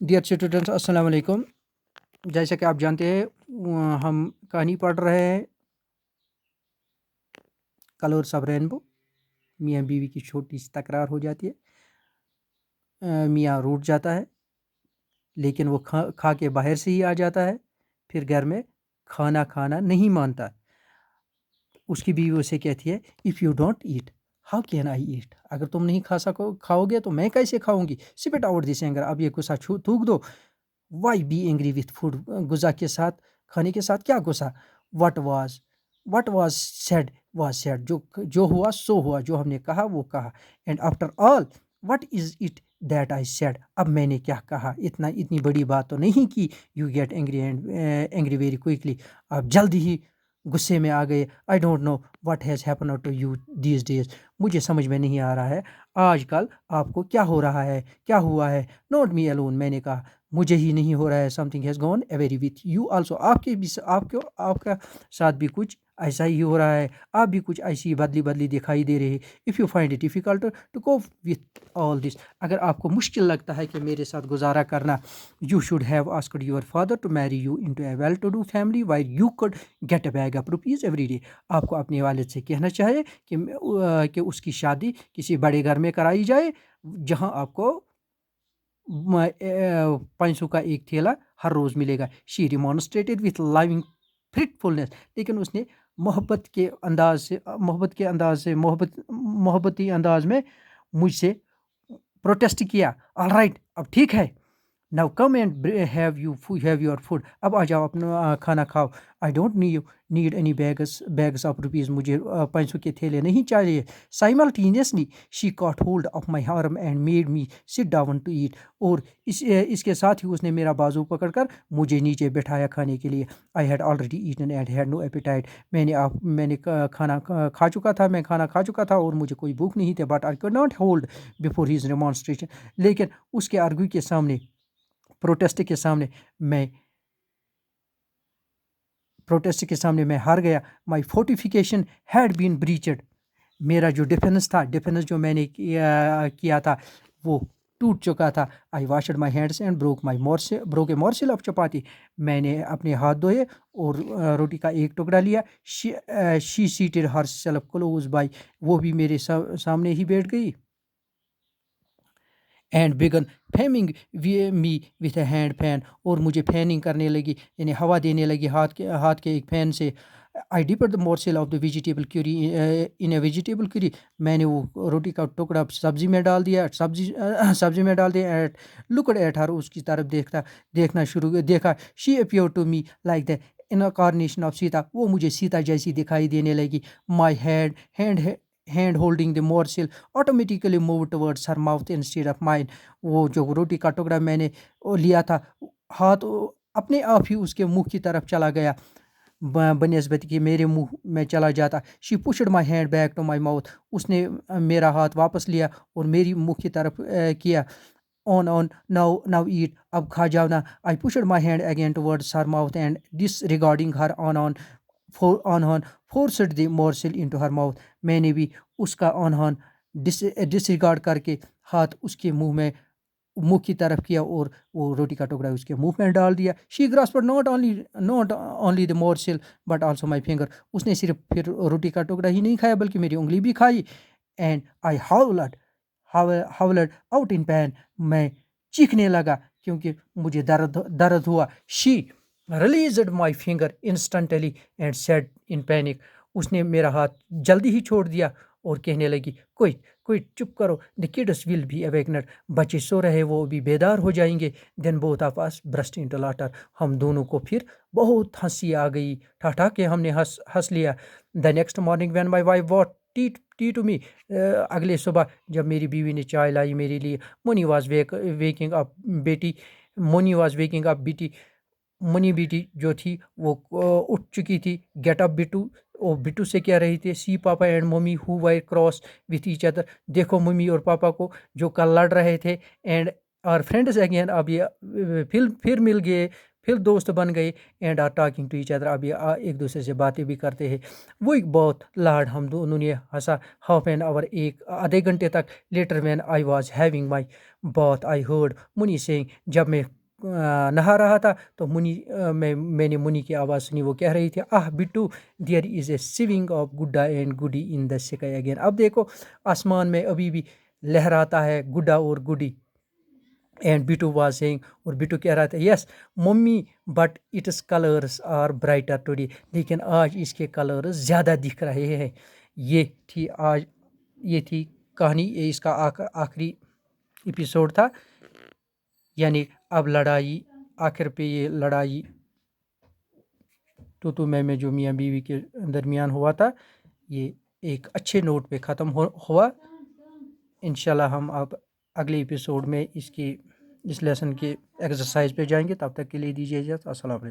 Dear students अस्सलाम वालेकुम। जैसा कि आप जानते हैं हम कहानी पढ़ रहे हैं कलर्स ऑफ रेनबो। मियाँ बीवी की छोटी सी तकरार हो जाती है। मियाँ रूठ जाता है, लेकिन वो खा खा के बाहर से ही आ जाता है। फिर घर में खाना खाना नहीं मानता। उसकी बीवी उसे कहती है, if you don't eat how can I eat. अगर तुम नहीं खाओगे तो मैं कैसे खाऊंगी। Spit out this anger. अब ये गुस्सा थूक दो। Why be angry with food. गुस्सा के साथ, खाने के साथ क्या गुस्सा। वट वाज सेड जो जो हुआ सो हुआ, जो हमने कहा वो कहा। And after all what is it that I said. अब मैंने क्या कहा, इतनी बड़ी बात तो नहीं की। You get angry and angry very quickly. आप जल्दी ही गुस्से में आ गए। I don't know what has happen to you these days. मुझे समझ में नहीं आ रहा है आजकल आपको क्या हो रहा है, क्या हुआ है। Not me alone. मैंने कहा मुझे ही नहीं हो रहा है। Something has gone Avery with you also. आपके भी आपका साथ भी कुछ ऐसा ही हो रहा है। आप भी कुछ ऐसी बदली बदली दिखाई दे रही है। If you find it difficult to cope with all this. अगर आपको मुश्किल लगता है कि मेरे साथ गुजारा करना, you should have asked your father to marry you into a well to do family while you could get a bag of rupees every day. आपको अपने वालिद से कहना चाहिए कि उसकी शादी किसी बड़े घर में कराई जाए, जहां आपको 500 का एक थैला हर रोज़ मिलेगा। She remonstrated with loving fruitfulness. लेकिन उसने मोहब्बती अंदाज में मुझसे प्रोटेस्ट किया। ऑल राइट, अब ठीक है। Now come and have your food. अब आ जाओ, अपना खाना खाओ। I don't need any bags of rupees. मुझे 500 के थैले नहीं चाहिए। Simultaneously she caught hold of my arm and made me sit down to eat. और इसके साथ ही उसने मेरा बाजू पकड़कर मुझे नीचे बैठाया खाने के लिए। I had already eaten and had no appetite. मैंने खा चुका था, मैं खाना खा चुका था और मुझे कोई भूख नहीं थी। But I could not hold before his demonstration. लेकिन उसके आर्ग्यू के सामने, प्रोटेस्ट के सामने मैं मैं हार गया। माई फोर्टिफिकेशन हैड बीन ब्रीचड। मेरा जो डिफेंस जो मैंने किया था वो टूट चुका था। I washed my hands and broke a morsel of chapati. मैंने अपने हाथ धोए और रोटी का एक टुकड़ा लिया। She seated herself close by. वो भी मेरे सामने ही बैठ गई। And began fanning me with a hand fan. और मुझे फैनिंग करने लगी, यानी हवा देने लगी हाथ के एक फैन से। I dipped the morsel of the vegetable curry in a vegetable curry. मैंने वो रोटी का टुकड़ा सब्जी में डाल दिया, सब्जी में डाल दिया। At looked at her. उसकी तरफ देखा। She appear to me like the incarnation of Sita. वो मुझे सीता जैसी दिखाई देने लगी। My hand holding the morsel automatically move towards her mouth instead of mine. वो जो रोटी का टुकड़ा मैंने लिया था, हाथ अपने आप ही उसके मुंह की तरफ चला गया, बनिस्बत कि मेरे मुंह में चला जाता। She pushed my hand back to my mouth. उसने मेरा हाथ वापस लिया और मेरी मुंह की तरफ किया। On now eat. अब खा जाओ ना। I pushed my hand again towards her mouth and disregarding her on forced the morsel into her mouth. मैंने भी उसका ऑन डिसरिगार्ड करके हाथ उसके मुंह की तरफ किया और वो रोटी का टुकड़ा उसके मुंह में डाल दिया। She grasped not only the morsel but also my finger. उसने सिर्फ फिर रोटी का टुकड़ा ही नहीं खाया बल्कि मेरी उंगली भी खाई। And I howled out in pain. मैं चीखने लगा क्योंकि मुझे दर्द हुआ। She released my finger instantly and said in panic. उसने मेरा हाथ जल्दी ही छोड़ दिया और कहने लगी, कोई कोई चुप करो, the kids will be awakened. बच्चे सो रहे, वो भी बेदार हो जाएंगे। Then both of us burst into laughter. हम दोनों को फिर बहुत हंसी आ गई। ठा के हमने हंस लिया। The next morning when my wife what tea to me. अगले सुबह जब मेरी बीवी ने चाय लाई मेरे लिए, मोनी वॉज वेकिंग अप बेटी मोनी वॉज वेकिंग अप बेटी मनी बेटी जो थी वो उठ चुकी थी। Get up Bittu. वो बिटू से कह रही थी, सी पापा and mummy who were cross with each other. देखो मम्मी और पापा को जो कल लड़ रहे थे। एंड और फ्रेंड्स अगेन। अब ये फिर मिल गए। پھر دوست بن گئے and are talking to each other. ابھی ایک دوسرے سے باتیں بھی کرتے ہیں. وہ ایک بہت لاڈ ہم دونوں نے ہنسا ہاف این آور ایک آدھے گھنٹے تک. Later when I was having my bath I heard منی سینگ. جب میں نہا رہا تھا تو منی میں نے منی کی آواز سنی. وہ کہہ رہی تھی ah Bittu there is a song of gudda and guddi in the sky again. اب دیکھو آسمان میں ابھی بھی لہراتا ہے گڈا اور گڈی. اینڈ بیٹو واز سینگ اور بیٹو کہہ رہا تھا yes mummy but its colours are brighter today. لیکن آج اس کے کلرز زیادہ دکھ رہے ہیں. یہ تھی کہانی. یہ اس کا آخری ایپیسوڈ تھا. یعنی اب لڑائی آخر پہ یہ لڑائی تو میں جو میاں بیوی کے درمیان ہوا تھا یہ ایک اچھے نوٹ پہ ختم ہوا. انشاءاللہ ہم اب اگلے ایپیسوڈ میں اس لیسن کے ایکسرسائز پہ جائیں گے. تب تک کے لیے دیجیے اجازت. السلام علیکم.